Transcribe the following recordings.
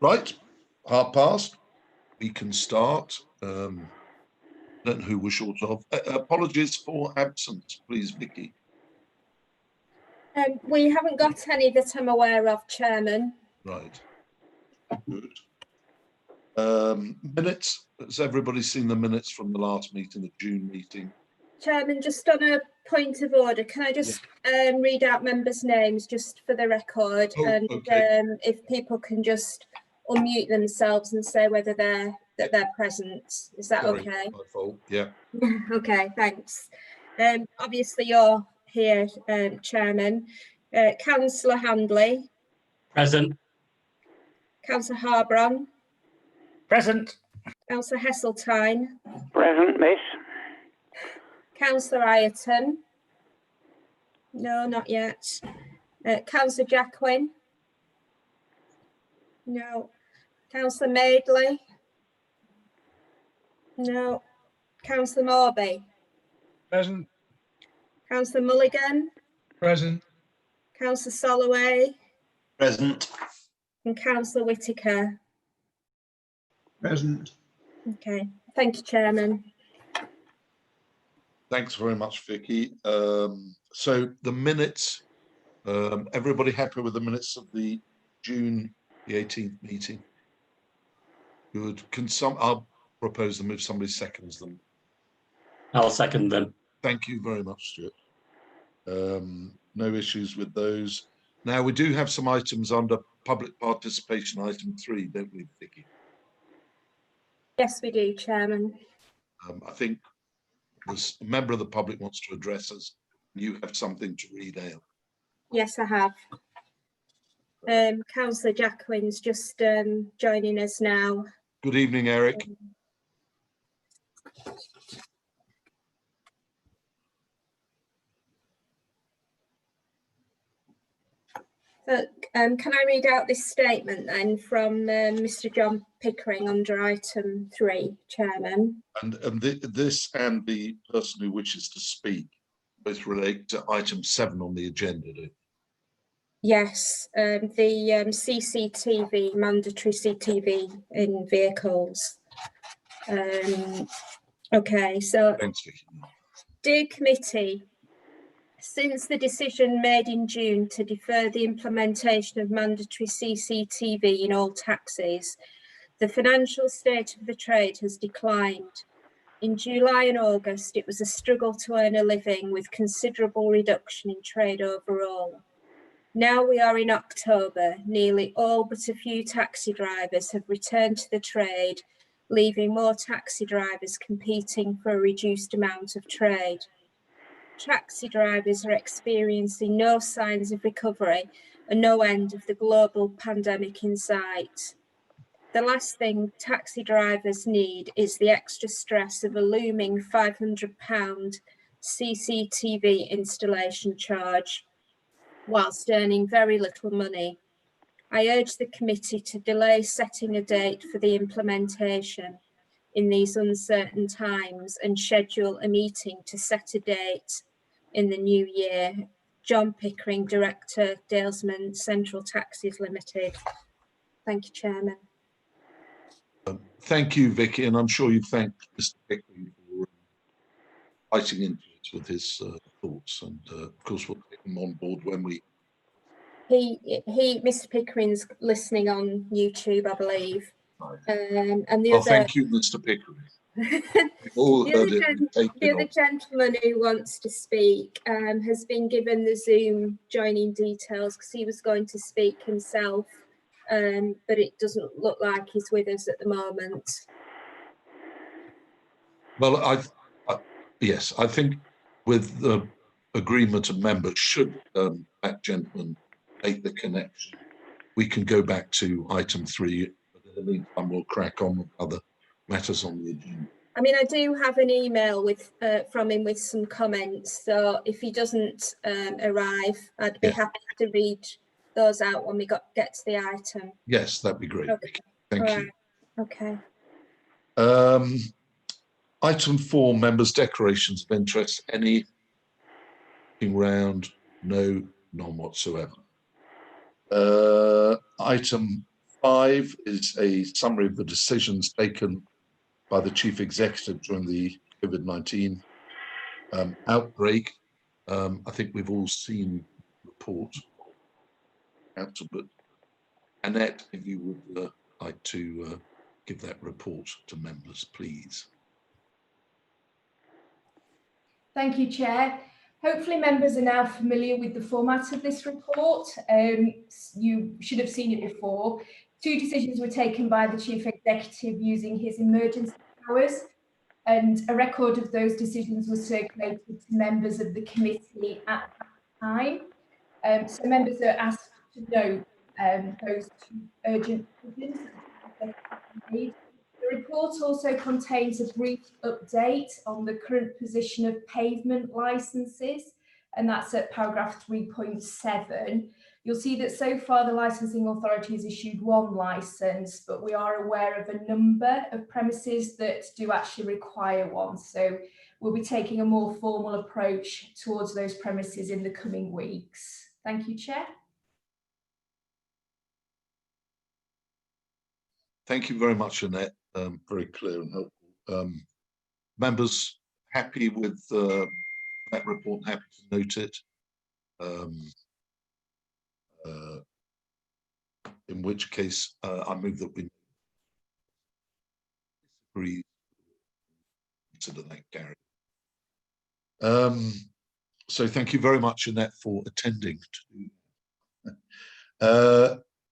Right, past. We can start. Don't know who we're short of. Apologies for absence, please, Vicky. We haven't got any that I'm aware of, Chairman. Right. Good. Minutes. Has everybody seen the minutes from the last meeting, the June meeting? Chairman, just on a point of order, can I just read out members' names just for the record? And okay. If people can just unmute themselves and say whether they're present. Is that Sorry, okay? my fault. Yeah. Okay, thanks. Obviously you're here, Chairman. Councillor Handley. Present. Councillor Harbron. Present. Councillor Heseltine. Present, miss. Councillor Ireton. No, not yet. Councillor Jacquin. No. Councillor Madeley. No. Councillor Morby. Present. Councillor Mulligan. Present. Councillor Soloway. Present. And Councillor Whitaker. Present. Okay, thank you, Chairman. Thanks very much, Vicky. So the minutes, everybody happy with the minutes of the June the 18th meeting? Good. I'll propose them if somebody seconds them. I'll second them. Thank you very much, Stuart. No issues with those. Now, we do have some items under public participation, item 3, don't we, Vicky? Yes, we do, Chairman. I think there's a member of the public wants to address us. You have something to read out. Yes, I have. Councillor Jacquin's just joining us now. Good evening, Eric. So, can I read out this statement then from Mr. John Pickering under item 3, Chairman? And this and the person who wishes to speak both relate to item 7 on the agenda, do? Yes, the CCTV, mandatory CCTV in vehicles. Okay, so Thanks, Vicky. Dear Committee, since the decision made in June to defer the implementation of mandatory CCTV in all taxis, the financial state of the trade has declined. In July and August, it was a struggle to earn a living with considerable reduction in trade overall. Now we are in October, nearly all but a few taxi drivers have returned to the trade, leaving more taxi drivers competing for a reduced amount of trade. Taxi drivers are experiencing no signs of recovery and no end of the global pandemic in sight. The last thing taxi drivers need is the extra stress of a looming £500 CCTV installation charge, whilst earning very little money. I urge the committee to delay setting a date for the implementation in these uncertain times and schedule a meeting to set a date in the new year. John Pickering, Director, Dalesman Central Taxis Limited. Thank you, Chairman. Thank you, Vicky, and I'm sure you've thanked Mr. Pickering for writing into it with his thoughts, and of course we'll take them on board when we. Mr. Pickering's listening on YouTube, I believe. Right. And the other. Thank you, Mr. Pickering. The other gentleman who wants to speak has been given the Zoom joining details because he was going to speak himself. But it doesn't look like he's with us at the moment. Well, yes, I think with the agreement of members, should that gentleman make the connection, we can go back to item 3. But in the meantime, we'll crack on with other matters on the agenda. I mean, I do have an email from him with some comments. So if he doesn't arrive, I'd be happy to read those out when we get to the item. Yes, that'd be great. Okay. Thank you. Okay. Item 4, members' declarations of interest. Any round? No, none whatsoever. Item 5 is a summary of the decisions taken by the Chief Executive during the COVID-19 outbreak. I think we've all seen the report. Council, but Annette, if you would like to give that report to members, please. Thank you, Chair. Hopefully members are now familiar with the format of this report. You should have seen it before. 2 decisions were taken by the Chief Executive using his emergency powers, and a record of those decisions was circulated to members of the committee at that time. So members are asked to note those 2 urgent decisions. The report also contains a brief update on the current position of pavement licences, and that's at paragraph 3.7. You'll see that so far the licensing authority has issued 1 licence, but we are aware of a number of premises that do actually require one. So we'll be taking a more formal approach towards those premises in the coming weeks. Thank you, Chair. Thank you very much, Annette. Very clear and helpful. Members happy with that report, happy to note it. In which case, I move that we disagree. Consider that carried. So thank you very much, Annette, for attending.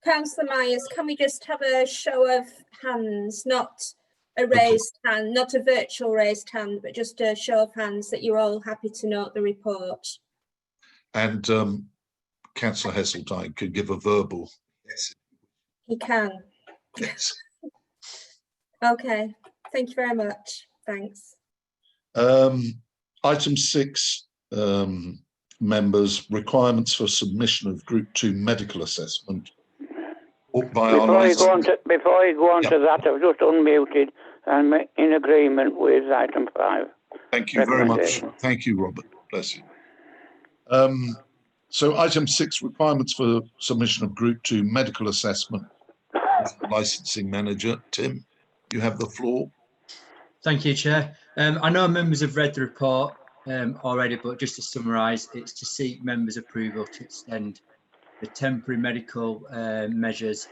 Councillor Myers, can we just have a show of hands, not a raised hand, not a virtual raised hand, but just a show of hands that you're all happy to note the report? And Councillor Heseltine could give a verbal yes. He can. Yes. Okay, thank you very much. Thanks. Item 6, members, requirements for submission of Group 2 medical assessment. Before you go on to that, I've just unmuted and I'm in agreement with item 5. Thank you very much. Thank you, Robert. Bless you. So item 6, requirements for submission of Group 2 medical assessment. Licensing manager, Tim, you have the floor. Thank you, Chair. I know members have read the report already, but just to summarise, it's to seek members' approval to extend the temporary medical measures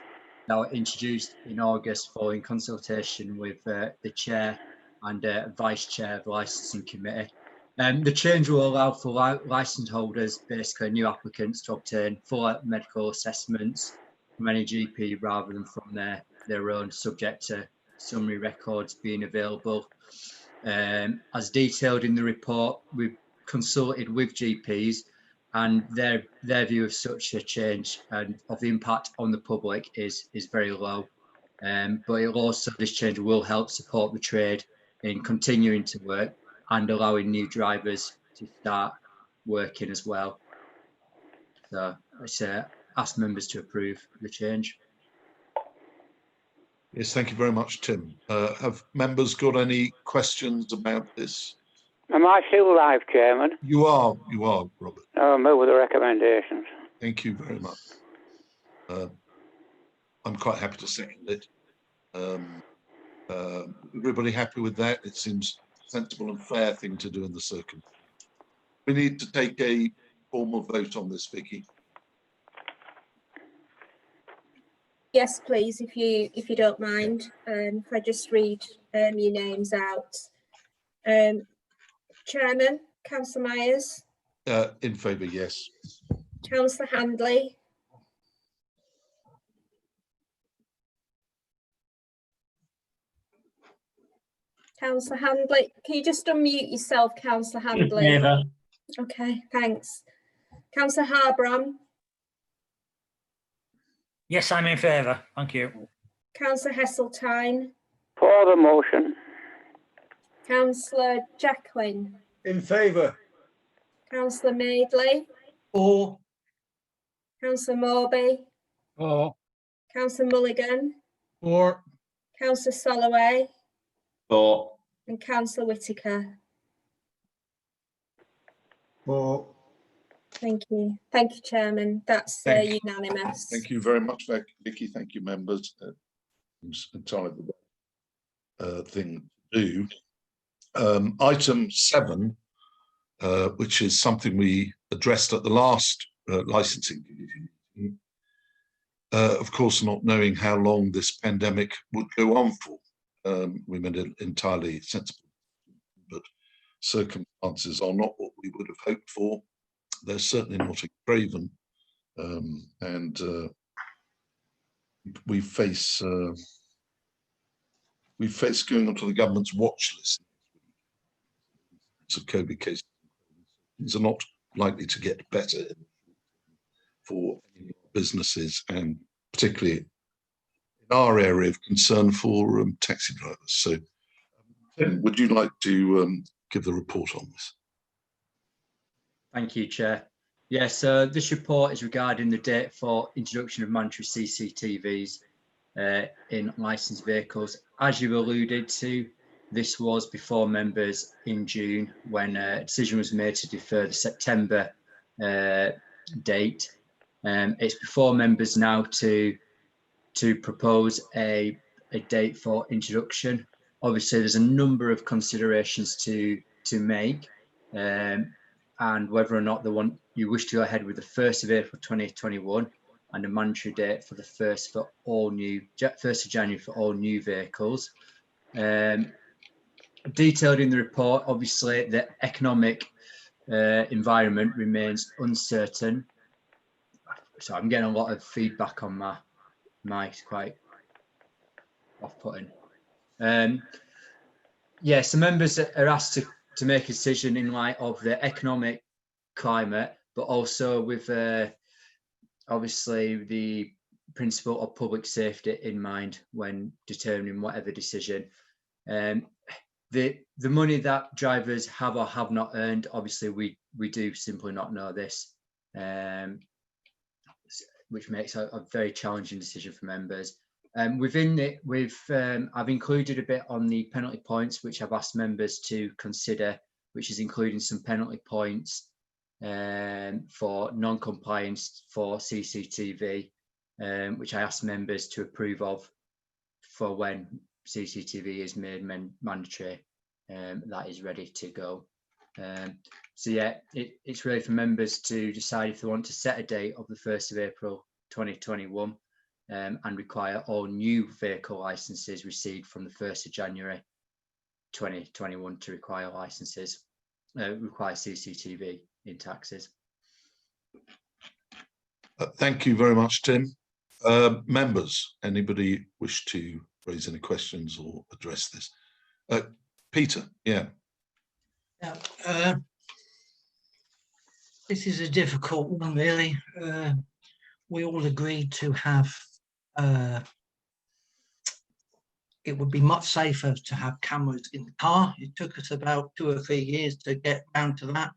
that were introduced in August following consultation with the Chair and Vice Chair of the Licensing Committee. The change will allow for licence holders, basically new applicants, to obtain full medical assessments from any GP rather than from their own, subject to summary records being available. As detailed in the report, we've consulted with GPs, and their view of such a change and of the impact on the public is very low. But it'll also, this change will help support the trade in continuing to work and allowing new drivers to start working as well. So I ask members to approve the change. Yes, thank you very much, Tim. Have members got any questions about this? Am I still live, Chairman? You are, Robert. I'll move with the recommendations. Thank you very much. I'm quite happy to second it. Everybody happy with that? It seems a sensible and fair thing to do in the circumstances. We need to take a formal vote on this, Vicky. Yes, please, if you don't mind. If I just read your names out. Chairman, Councillor Myers. In favour, yes. Councillor Handley. Councillor Handley, can you just unmute yourself, Councillor Handley? In favour. Okay, thanks. Councillor Harbram. Yes, I'm in favour. Thank you. Councillor Heseltine. For the motion. Councillor Jacqueline. In favour. Councillor Madeley. For. Councillor Morby. For. Councillor Mulligan. For. Councillor Soloway. For. And Councillor Whitaker. For. Thank you. Thank you, Chairman. That's Thank unanimous. Thank you very much, Vicky. Thank you, members. It's entirely the thing to do. Item 7, which is something we addressed at the last licensing meeting. Of course, not knowing how long this pandemic would go on for, we made it entirely sensible, but circumstances are not what we would have hoped for. They're certainly not in Craven, and we face going onto the government's watch list of COVID cases. Things are not likely to get better for businesses, and particularly in our area of concern for taxi drivers. So, Tim, would you like to give the report on this? Thank you, Chair. Yes, so this report is regarding the date for introduction of mandatory CCTVs in licensed vehicles. As you alluded to, this was before members in June when a decision was made to defer the September date. It's before members now to propose a date for introduction. Obviously, there's a number of considerations to make, and whether or not you wish to go ahead with the 1st of April 2021 and a mandatory date for the 1st of January for all new vehicles. Detailed in the report, obviously, the economic environment remains uncertain. So I'm getting a lot of feedback on my mic, quite off-putting. Yeah, so members are asked to make a decision in light of the economic climate, but also with obviously the principle of public safety in mind when determining whatever decision. The money that drivers have or have not earned, obviously we do simply not know this, which makes a very challenging decision for members. Within it, I've included a bit on the penalty points, which I've asked members to consider, which is including some penalty points for non-compliance for CCTV, which I asked members to approve of for when CCTV is made mandatory. That is ready to go. So yeah, it's really for members to decide if they want to set a date of the 1st of April 2021 and require all new vehicle licenses received from the 1st of January 2021 to require licenses, require CCTV in taxis. Thank you very much, Tim. Members, anybody wish to raise any questions or address this? Peter, yeah. Yeah, this is a difficult one, really. We all agreed to have, it would be much safer to have cameras in the car. It took us about 2 or 3 years to get down to that.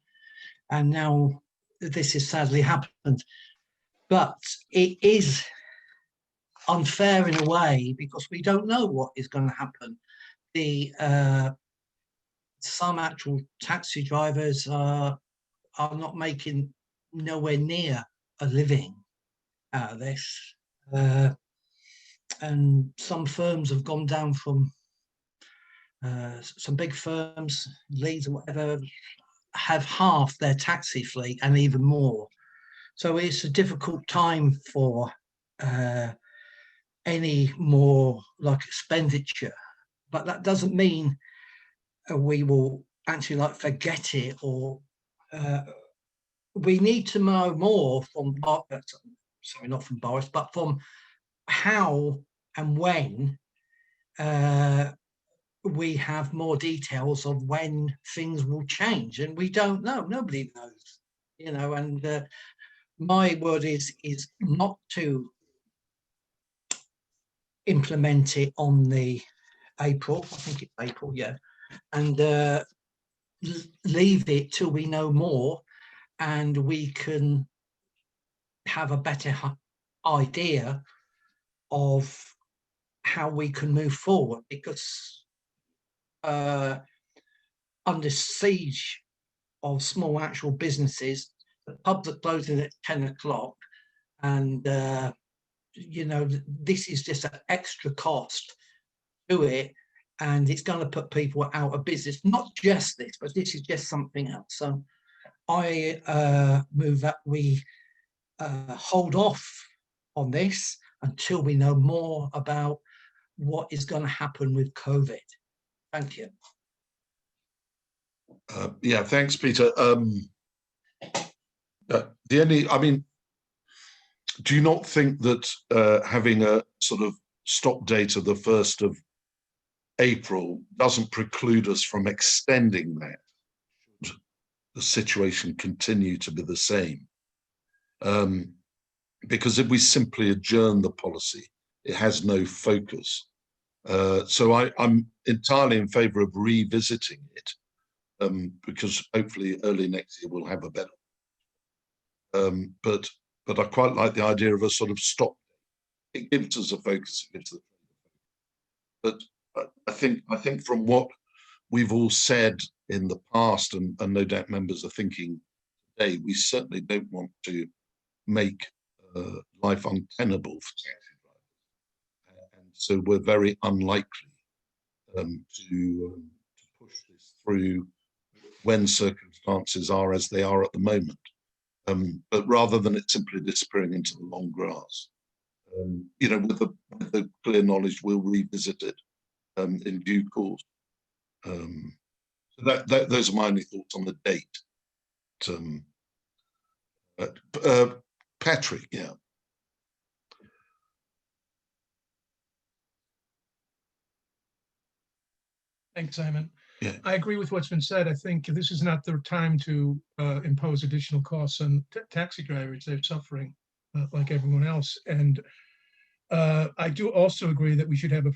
And now this has sadly happened. But it is unfair in a way because we don't know what is going to happen. Some actual taxi drivers are not making nowhere near a living out of this, and some firms have gone down from some big firms, Leeds or whatever, have half their taxi fleet and even more. So it's a difficult time for any more like expenditure, but that doesn't mean we will actually like forget it, or we need to know more from, sorry, not from Boris, but from how and when we have more details of when things will change, and we don't know. Nobody knows, you know. And my word is not to implement it on the April. I think it's April, yeah, and leave it till we know more, and we can have a better idea of how we can move forward, because under siege of small actual businesses, The pubs are closing at 10 o'clock, and you know, this is just an extra cost to it, and it's going to put people out of business. Not just this, but this is just something else. So I move that we hold off on this until we know more about what is going to happen with COVID. Thank you. Yeah, thanks, Peter. I mean, do you not think that having a sort of stop date of the 1st of April doesn't preclude us from extending that should the situation continue to be the same? Because if we simply adjourn the policy, it has no focus. So I'm entirely in favour of revisiting it, because hopefully early next year we'll have a better. But I quite like the idea of a sort of stop. It gives us a focus. It gives the. But I think from what we've all said in the past, and no doubt members are thinking today, we certainly don't want to make life untenable for taxi drivers, and so we're very unlikely to push this through when circumstances are as they are at the moment. But rather than it simply disappearing into the long grass, you know, with the clear knowledge, we'll revisit it in due course. So those are my only thoughts on the date. Patrick, yeah. Thanks, Simon. Yeah. I agree with what's been said. I think this is not the time to impose additional costs on taxi drivers. They're suffering like everyone else. And I do also agree that we should have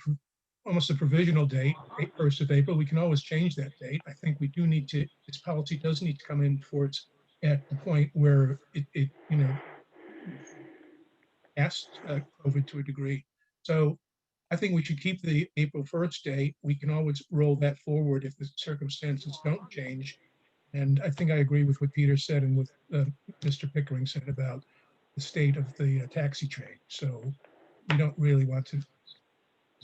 almost a provisional date, 1st of April. We can always change that date. I think we do need to, this policy does need to come in before it's at the point where it you know, past COVID to a degree. So I think we should keep the April 1st date. We can always roll that forward if the circumstances don't change. And I think I agree with what Peter said and what Mr. Pickering said about the state of the taxi trade. So we don't really want to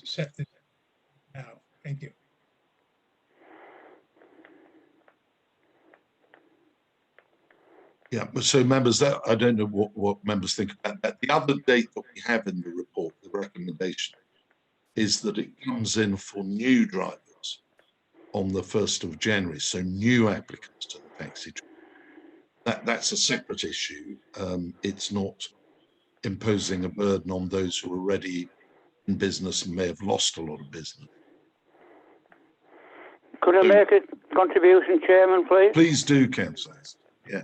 set this now. Thank you. Yeah, so members, that I don't know what members think about that. The other date that we have in the report, the recommendation, is that it comes in for new drivers on the 1st of January, so new applicants to the taxi trade. That's a separate issue. It's not imposing a burden on those who are already in business and may have lost a lot of business. Could I make a contribution, Chairman, please? Please do, Councillor. Yeah.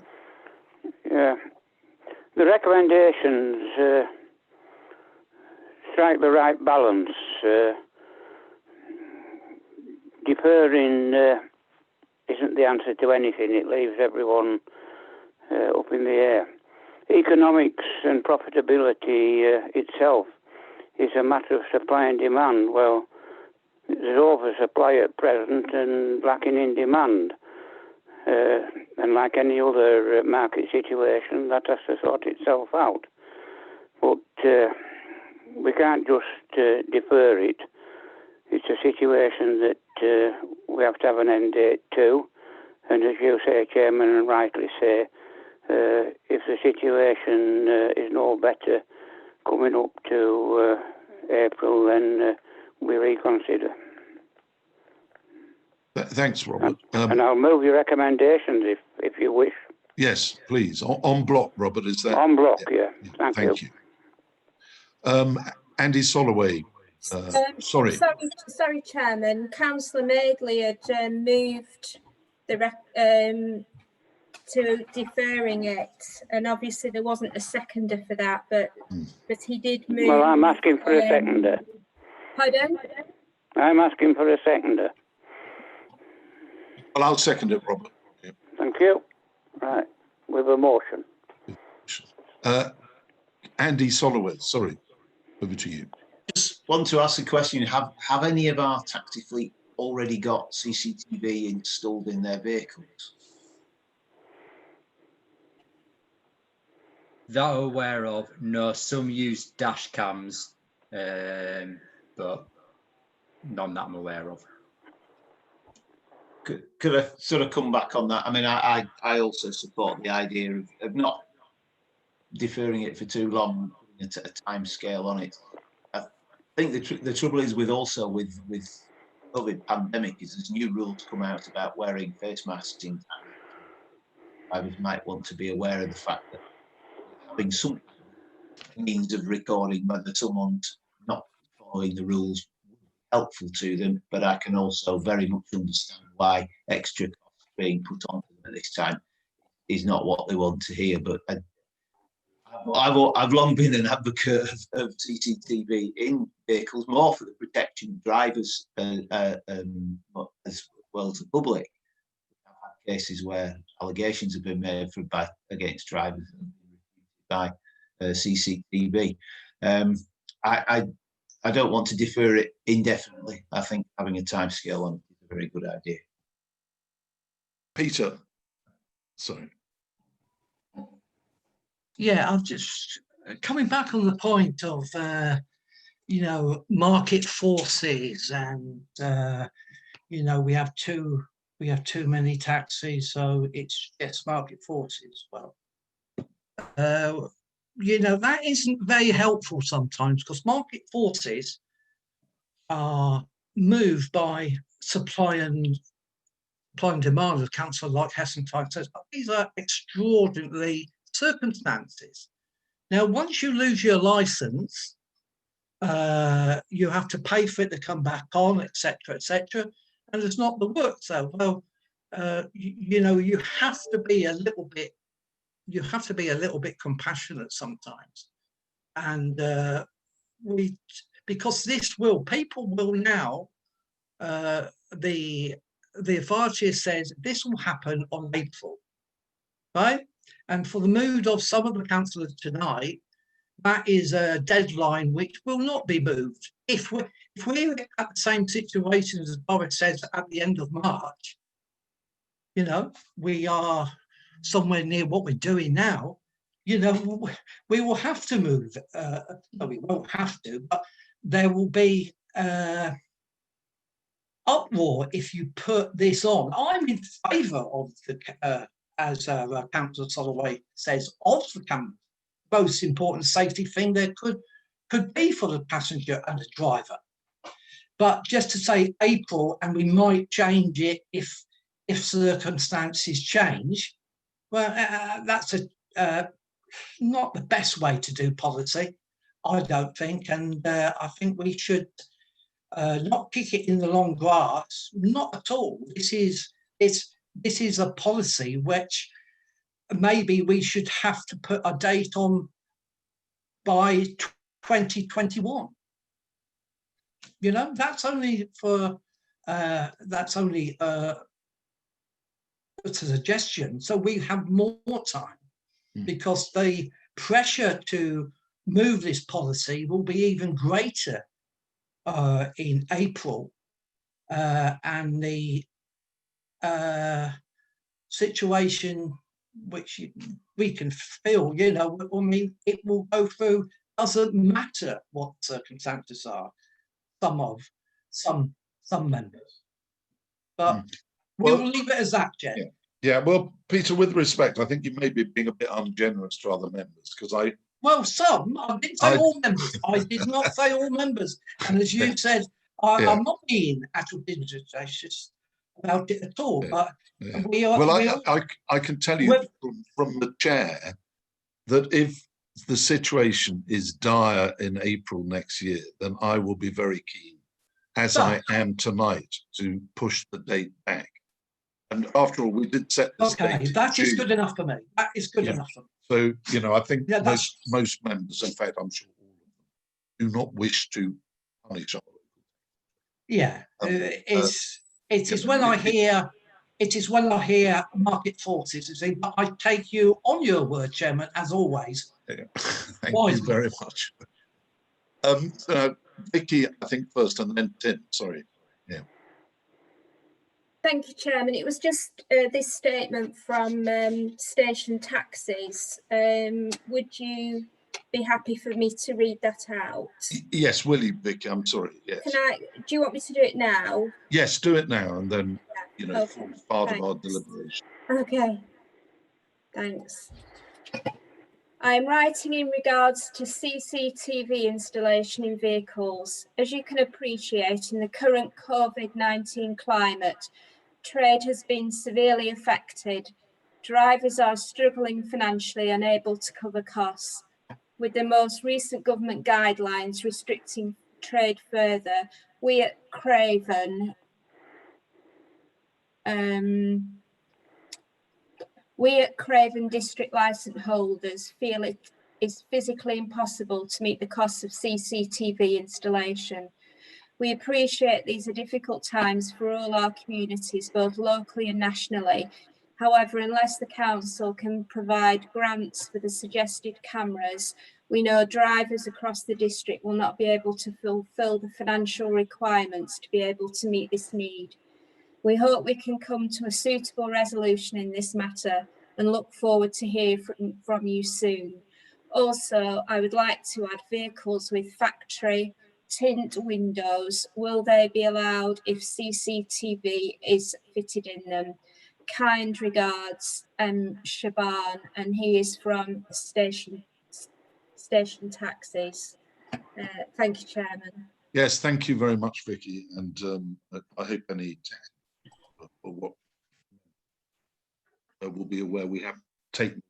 Yeah. The recommendations strike the right balance. Deferring isn't the answer to anything. It leaves everyone up in the air. Economics and profitability itself is a matter of supply and demand. Well, there's oversupply at present and lacking in demand. And like any other market situation, that has to sort itself out. But we can't just defer it. It's a situation that we have to have an end date to. And as you say, Chairman, and rightly say, if the situation is no better coming up to April, then we reconsider. Thanks, Robert. And I'll move your recommendations if you wish. Yes, please. On block, Robert, is that? On block, yeah. Thank you. Andy Soloway. Sorry, Chairman. Councillor Madeley had moved the to deferring it, and obviously there wasn't a seconder for that, but he did move. Well, I'm asking for a seconder. Pardon? I'm asking for a seconder. Well, I'll second it, Robert. Yeah. Thank you. Right, with a motion. Andy Soloway, sorry, over to you. Just want to ask a question. Have any of our taxi fleet already got CCTV installed in their vehicles? that I'm aware of. No, some use dash cams, but none that I'm aware of. Could I sort of come back on that? I mean, I also support the idea of not deferring it for too long, putting a time scale on it. I think the trouble is with COVID pandemic is there's new rules come out about wearing face masks in town. Drivers might want to be aware of the fact that having some means of recording whether someone's not following the rules helpful to them, but I can also very much understand why extra costs being put on them at this time is not what they want to hear. But I've long been an advocate of CCTV in vehicles, more for the protection of drivers as well as the public. I've had cases where allegations have been made against drivers by CCTV. I don't want to defer it indefinitely. I think having a time scale on it is a very good idea. Peter, sorry. Yeah, I've just coming back on the point of market forces, and we have too many taxis, so it's market forces. Well, that isn't very helpful sometimes, because market forces are moved by supply and demand, as Councillor like Heseltine says. But these are extraordinary circumstances. Now, once you lose your license, you have to pay for it to come back on, etc., and it's not the work. So, well, you have to be a little bit. You have to be a little bit compassionate sometimes, and because people will now. The authority says this will happen on April, right? And for the mood of some of the councillors tonight, that is a deadline which will not be moved. If we're at the same situation as Boris says at the end of March, we are somewhere near what we're doing now, we will have to move. No, we won't have to, but there will be uproar if you put this on. I'm in favour of the, as Councillor Soloway says, of the most important safety thing there could be for the passenger and the driver. But just to say April, and we might change it if circumstances change, well, that's not the best way to do policy, I don't think. And I think we should not kick it in the long grass, not at all. This is a policy which maybe we should have to put a date on by 2021. That's only for that's only a suggestion, so we have more time, because the pressure to move this policy will be even greater in April, and the situation which we can feel, I mean, it will go through, doesn't matter what circumstances are, some members. But we'll leave it as that, Jen. Yeah, well, Peter, with respect, I think you may be being a bit ungenerous to other members, because I didn't say all members. I did not say all members. And as you said, I'm not being attitudinous about it at all. But we are. Well, I can tell you from the chair that if the situation is dire in April next year, then I will be very keen, as I am tonight, to push the date back. And after all, we did set this date. That is good enough for me. That is good enough for me. So, I think most members, in fact, I'm sure all of them, do not wish to punish our local. Yeah, it is when I hear market forces, but I take you on your word, Chairman, as always. Yeah. Thank you very much. Vicky, I think first, and then Tim. Sorry. Yeah. Thank you, Chairman. It was just this statement from Station Taxis. Would you be happy for me to read that out? Yes, will you, Vicky? I'm sorry. Yes. Do you want me to do it now? Yes, do it now, and then you know, Okay, forms part of our thanks. deliberation. Okay, thanks. I'm writing in regards to CCTV installation in vehicles. As you can appreciate, in the current COVID-19 climate, trade has been severely affected. Drivers are struggling financially, unable to cover costs. With the most recent government guidelines restricting trade further, we at Craven district licence holders feel it is physically impossible to meet the costs of CCTV installation. We appreciate these are difficult times for all our communities, both locally and nationally. However, unless the council can provide grants for the suggested cameras, we know drivers across the district will not be able to fulfil the financial requirements to be able to meet this need. We hope we can come to a suitable resolution in this matter and look forward to hear from you soon. Also, I would like to add vehicles with factory tint windows. Will they be allowed if CCTV is fitted in them? Kind regards, Shaban, and he is from Station Taxis. Thank you, Chairman. Yes, thank you very much, Vicky, and I hope any or what will be aware we have taken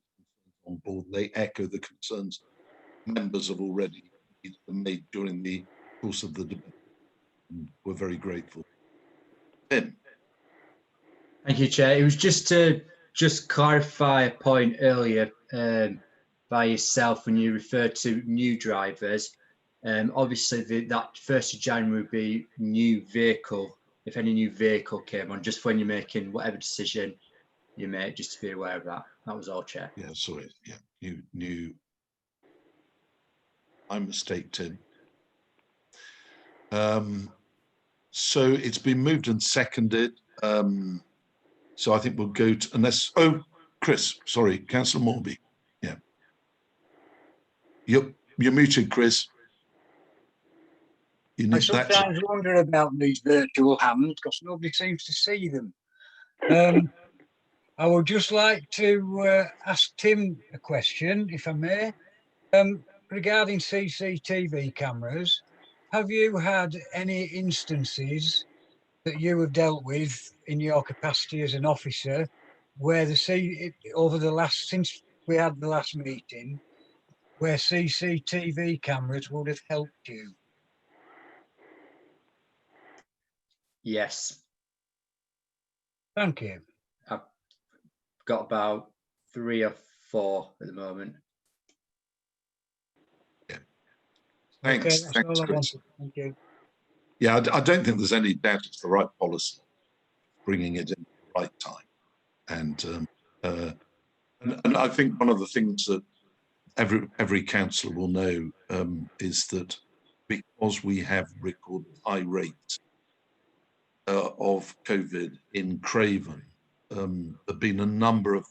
on board. They echo the concerns members have already made during the course of the debate. We're very grateful. Tim. Thank you, Chair. It was just to clarify a point earlier by yourself when you referred to new drivers. Obviously, that 1st of January would be new vehicle, if any new vehicle came on, just when you're making whatever decision you make, just to be aware of that. That was all, Chair. Yeah, sorry. Yeah, new. I mistake, Tim. So it's been moved and seconded. So I think we'll go to, unless, oh, Chris, sorry, Councillor Morby. Yeah. You're muted, Chris. I sometimes wonder about these virtual hands because nobody seems to see them. I would just like to ask Tim a question, if I may, regarding CCTV cameras. Have you had any instances that you have dealt with in your capacity as an officer where since we had the last meeting, where CCTV cameras would have helped you? Yes. Thank you. I've got about 3 or 4 at the moment. Yeah. Thanks. Okay, Thanks, Chris. Thank you. Yeah, I don't think there's any doubt it's the right policy, bringing it in at the right time. And I think one of the things that every councillor will know is that because we have recorded high rates of COVID in Craven, there have been a number of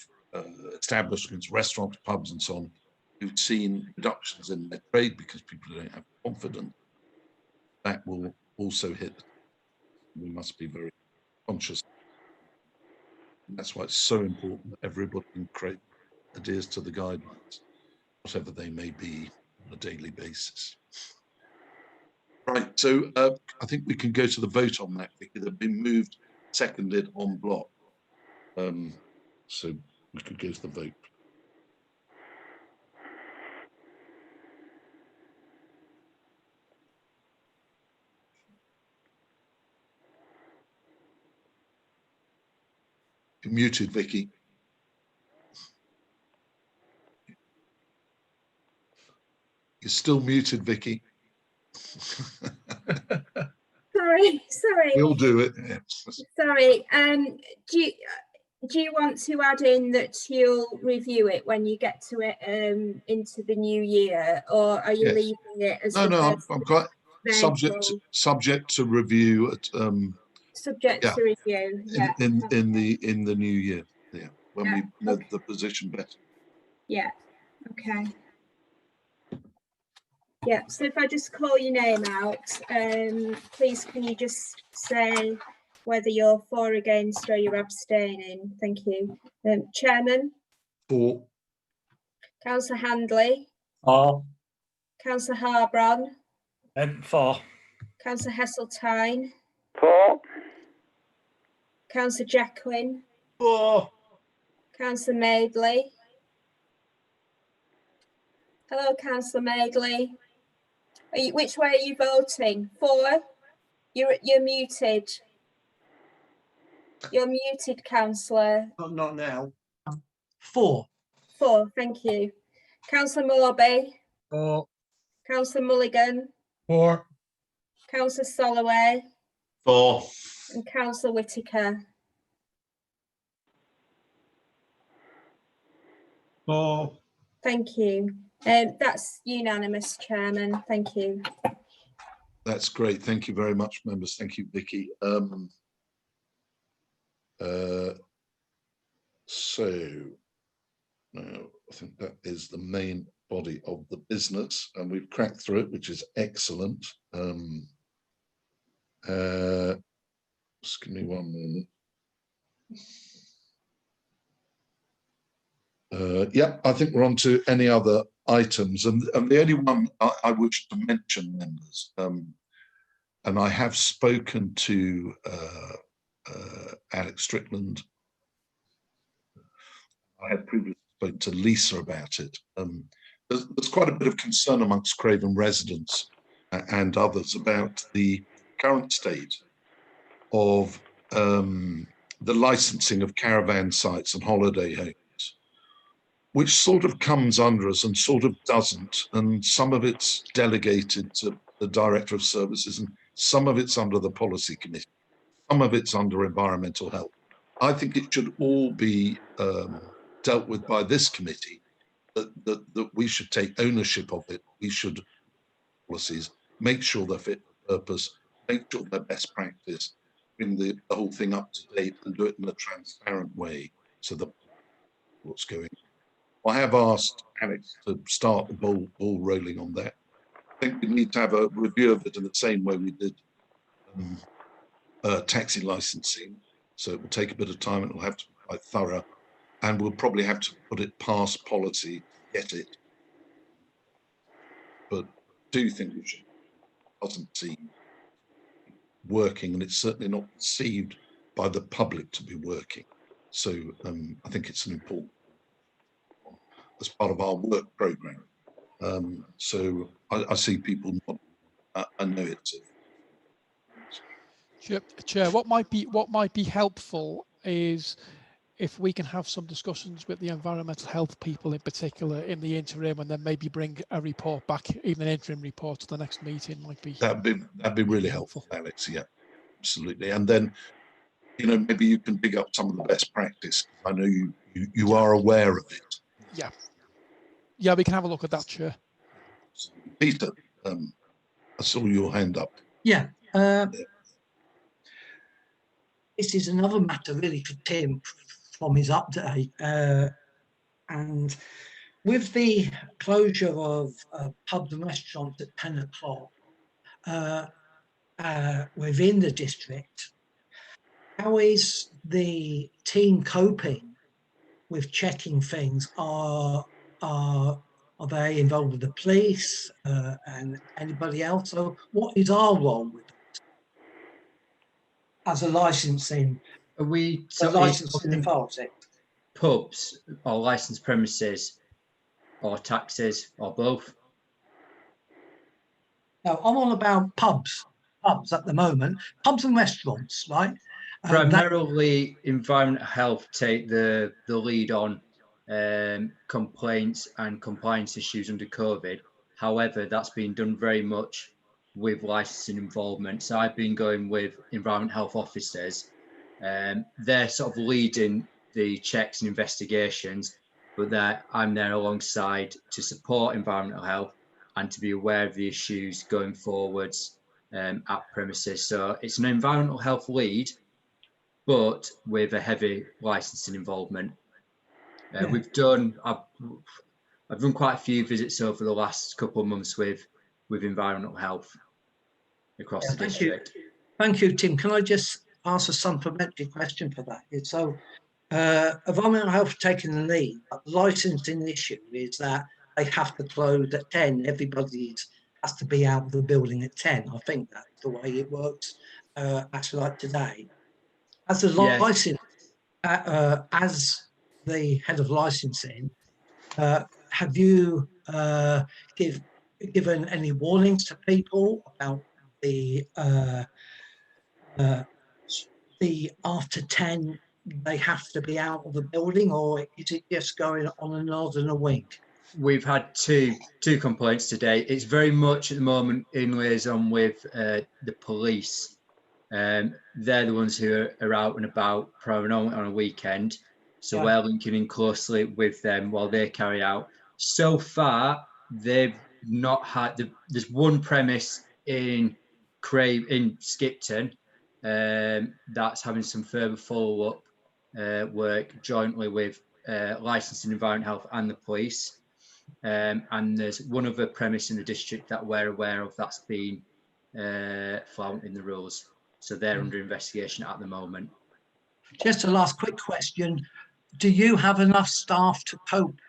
establishments, restaurants, pubs and so on, who've seen reductions in their trade because people don't have confidence. That will also hit. We must be very conscious. And that's why it's so important that everybody in Craven adheres to the guidelines, whatever they may be on a daily basis. Right, so I think we can go to the vote on that because they've been moved, seconded en bloc. So we could go to the vote. You're muted, Vicky. You're still muted, Vicky. Sorry. We'll do it. Yeah. Sorry. Do you want to add in that you'll review it when you get to it into the new year, or are you leaving it as No, I'm quite subject to review at Subject Yeah. to review. Yeah. in the new year. Yeah, when Yeah, we know okay. the position better. Yeah. Okay. Yeah. So if I just call your name out, please can you just say whether you're for, against, or you're abstaining? Thank you. Chairman, For, Councillor Handley, For. Councillor Harbron, For. Councillor Heseltine, For. Councillor Jacquin, For. Councillor Maidley. Hello, Councillor Maidley. Which way are you voting? For? You're muted. You're muted, Councillor. Not now. 4. For, thank you. Councillor Mulloby, For. Councillor Mulligan, For. Councillor Soloway, For. and Councillor Whitaker. For. Thank you. That's unanimous, Chairman. Thank you. that's great. Thank you very much, members. Thank you, Vicky. So now I think that is the main body of the business, and we've cracked through it, which is excellent. Just give me one moment. Yeah, I think we're on to any other items, and the only one I wish to mention, members, and I have spoken to Alex Strickland. I had previously spoken to Lisa about it. There's quite a bit of concern amongst Craven residents and others about the current state of the licensing of caravan sites and holiday homes, which sort of comes under us and sort of doesn't, and some of it's delegated to the Director of Services and some of it's under the Policy Committee, some of it's under Environmental Health. I think it should all be dealt with by this committee, that we should take ownership of it. We should policies, make sure they're fit for purpose, make sure they're best practice, bring the whole thing up to date and do it in a transparent way so that what's going on. I have asked Alex to start the ball rolling on that. I think we need to have a review of it in the same way we did taxi licensing. So it will take a bit of time and it'll have to be quite thorough. And we'll probably have to put it past policy, get it. But I do think we should, doesn't seem working, and it's certainly not perceived by the public to be working. So I think it's an important as part of our work program. So I see people not, I know it's Chair, what might be helpful is if we can have some discussions with the environmental health people in particular in the interim, and then maybe bring a report back, even an interim report to the next meeting might be. that'd be really helpful, Alex. Yeah, absolutely. And then, you know, maybe you can dig up some of the best practice. I know you are aware of it. Yeah. Yeah, we can have a look at that, Chair. Peter, I saw your hand up. Yeah. This is another matter really for Tim from his update. And with the closure of pubs and restaurants at 10 o'clock within the district, how is the team coping with checking things? Are they involved with the police and anybody else? So what is our role with it as a licensing? Are we licensing authority? Pubs or licensed premises or taxes or both? No, I'm on about pubs at the moment, pubs and restaurants, right? Primarily, Environmental Health take the lead on complaints and compliance issues under COVID. However, that's been done very much with licensing involvement. So I've been going with Environmental Health officers. They're sort of leading the checks and investigations, but I'm there alongside to support Environmental Health and to be aware of the issues going forwards at premises. So it's an environmental health lead, but with a heavy licensing involvement. We've done, I've done quite a few visits over the last couple of months with environmental health across the district. Thank you, Tim. Can I just ask a supplementary question for that? So, environmental health taking the lead, but the licensing issue is that they have to close at 10. Everybody has to be out of the building at 10. I think that's the way it works, actually, like today. As the license, as the head of licensing, have you given any warnings to people about the after 10 they have to be out of the building, or is it just going on a nod and a wink? We've had two complaints today. It's very much at the moment in liaison with the police. They're the ones who are out and about primarily on a weekend. So we're linking in closely with them while they carry out. So far, they've not had, there's one premise in Skipton that's having some further follow-up work jointly with licensing, environmental health and the police. And there's one other premise in the district that we're aware of that's been flouting the rules. So they're under investigation at the moment. Just a last quick question. Do you have enough staff to cope?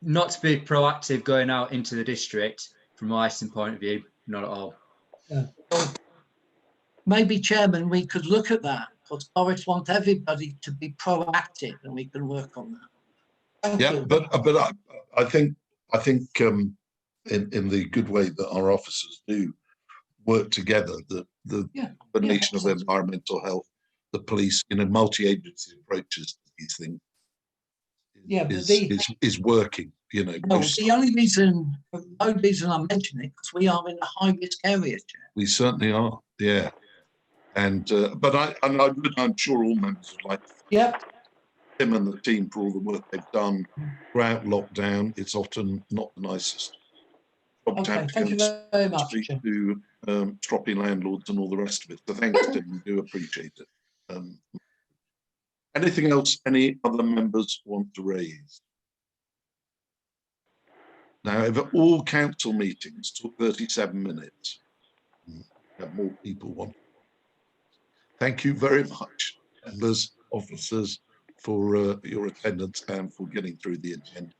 Not to be proactive going out into the district from a licensing point of view, not at all. Yeah. Well, maybe, Chairman, we could look at that, because Boris wants everybody to be proactive, and we can work on that. Thank you. But I think in the good way that our officers do work together, the combination of environmental health, the police, multi-agency approaches to these things is working. The only reason I'm mentioning it because we are in the high risk areas, Chair. We certainly are, yeah. And but I'm sure all members would like to thank him and the team for all the work they've done throughout lockdown. It's often not the nicest job thank you very much, to stroppy landlords and all the rest of it. So thanks, Tim. We do appreciate it. Anything else any other members want to raise? Now, if all council meetings took 37 minutes, have more people want. Thank you very much, members, officers, for your attendance and for getting through the agenda.